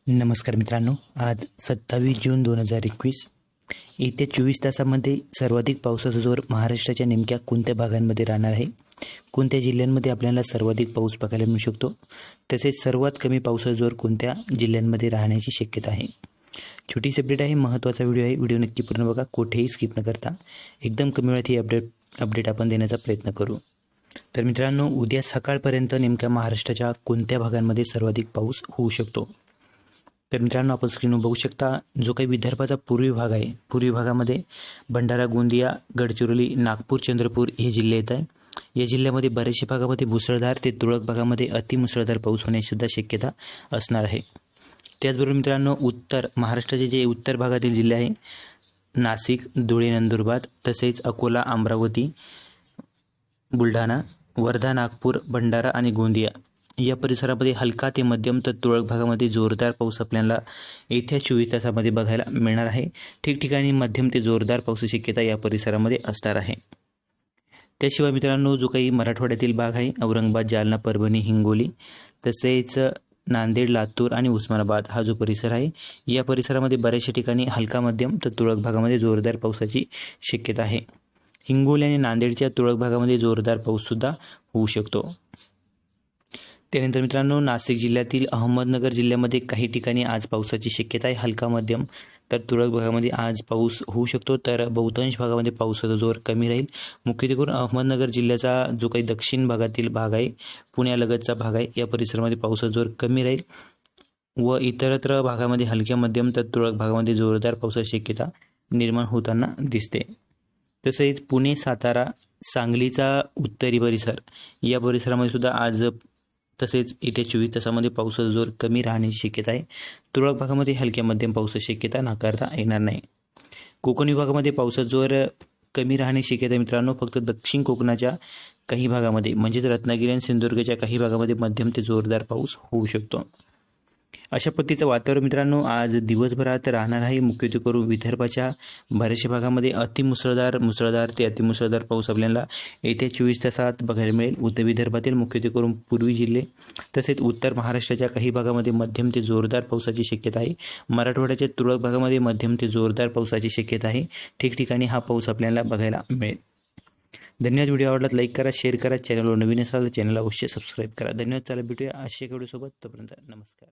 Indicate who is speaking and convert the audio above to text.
Speaker 1: नमस्कार मित्रांनो, आज 27 जून 2021 येत्या 24 तासामध्ये सर्वाधिक पावसाचा जोर महाराष्ट्राच्या नेमक्या कोणत्या भागांमध्ये राहणार आहे, कोणत्या जिल्ह्यांमध्ये आपल्याला सर्वाधिक पाऊस बघायला मिळू शकतो, तसेच सर्वात कमी पावसाचा जोर कोणत्या जिल्ह्यांमध्ये राहण्याची शक्यता आहे। छोटीशी अपडेट आहे, महत्त्वाचा व्हिडिओ आहे। व्हिडिओ नक्की पूर्ण बघा, कुठेही स्किप न करता एकदम कमी वेळात ही अपडेट आपण देण्याचा प्रयत्न करू। तर मित्रांनो, उद्या सकाळपर्यंत नेमक्या महाराष्ट्राच्या कोणत्या भागांमध्ये सर्वाधिक पाऊस होऊ शकतो। तर मित्रांनो, आपण स्क्रीनवर बघू शकता, जो काही विदर्भाचा पूर्वी भाग आहे, पूर्वी भागामध्ये भंडारा, गोंदिया, गडचिरोली, नागपूर, चंद्रपूर हे जिल्हे येत आहे। या जिल्ह्यामध्ये बरेचशे भागामध्ये मुसळधार ते तुरळक भागामध्ये अतिमुसळधार पाऊस होण्याची सुद्धा शक्यता असणार आहे। त्याचबरोबर मित्रांनो, उत्तर महाराष्ट्राचे जे उत्तर भागातील जिल्हे आहे, नाशिक, धुळे, नंदुरबार, तसेच अकोला, अमरावती, बुलढाणा, वर्धा, नागपूर, भंडारा आणि गोंदिया या परिसरामध्ये हलका ते मध्यम तर तुरळक भागामध्ये जोरदार पाऊस आपल्याला येत्या 24 तासामध्ये बघायला मिळणार आहे। ठिकठिकाणी मध्यम ते जोरदार पावसाची शक्यता या परिसरामध्ये असणार आहे। त्याशिवाय मित्रांनो, जो काही मराठवाड्यातील भाग आहे, औरंगाबाद, जालना, परभणी, हिंगोली, तसेच नांदेड, लातूर आणि उस्मानाबाद हा जो परिसर आहे, या परिसरामध्ये बऱ्याचशा ठिकाणी हलका मध्यम तर तुरळक भागामध्ये जोरदार पावसाची शक्यता आहे। हिंगोली आणि नांदेडच्या तुरळक भागामध्ये जोरदार पाऊससुद्धा होऊ शकतो। त्यानंतर मित्रांनो, नाशिक जिल्ह्यातील अहमदनगर जिल्ह्यामध्ये काही ठिकाणी आज पावसाची शक्यता आहे, हलका मध्यम तर तुरळक भागामध्ये आज पाऊस होऊ शकतो। तर बहुतांश भागामध्ये पावसाचा जोर कमी राहील। मुख्यत्वे अहमदनगर जिल्ह्याचा जो काही दक्षिण भागातील भाग आहे, पुण्यालगतचा भाग आहे, या परिसरामध्ये पावसाचा जोर कमी राहील व इतरत्र भागामध्ये हलक्या मध्यम तर तुरळक भागामध्ये जोरदार पावसाची शक्यता निर्माण होताना दिसते। तसेच पुणे, सातारा, सांगलीचा उत्तरी परिसर या परिसरामध्ये सुद्धा आज तसेच येत्या 24 तासामध्ये पावसाचा जोर कमी राहण्याची शक्यता आहे। तुरळक भागामध्ये हलक्या मध्यम पावसाची शक्यता नाकारता येणार नाही। कोकण विभागामध्ये पावसाचा जोर कमी राहण्याची शक्यता मित्रांनो फक्त दक्षिण कोकणाच्या काही भागामध्ये म्हणजेच रत्नागिरी आणि सिंधुदुर्गच्या काही भागामध्ये मध्यम ते जोरदार पाऊस होऊ शकतो। अशा पद्धतीचं वातावरण मित्रांनो आज दिवसभरात राहणार आहे। मुख्यत्वे करून विदर्भाच्या बऱ्याचशा भागामध्ये मुसळधार ते अतिमुसळधार पाऊस आपल्याला येत्या 24 तासात बघायला मिळेल। उत्तर विदर्भातील मुख्यत्वे करून पूर्वी जिल्हे तसेच उत्तर महाराष्ट्राच्या काही भागामध्ये मध्यम ते जोरदार पावसाची शक्यता आहे। मराठवाड्याच्या तुरळक भागामध्ये मध्यम ते जोरदार पावसाची शक्यता आहे। ठिकठिकाणी हा पाऊस आपल्याला बघायला मिळेल। धन्यवाद। व्हिडिओ आवडला लाईक करा, शेअर करा, चॅनलवर नवीन असाल तर चॅनलला अवश्य सबस्क्राईब करा। धन्यवाद। चला भेटूया अशा व्हिडिओसोबत, तोपर्यंत नमस्कार।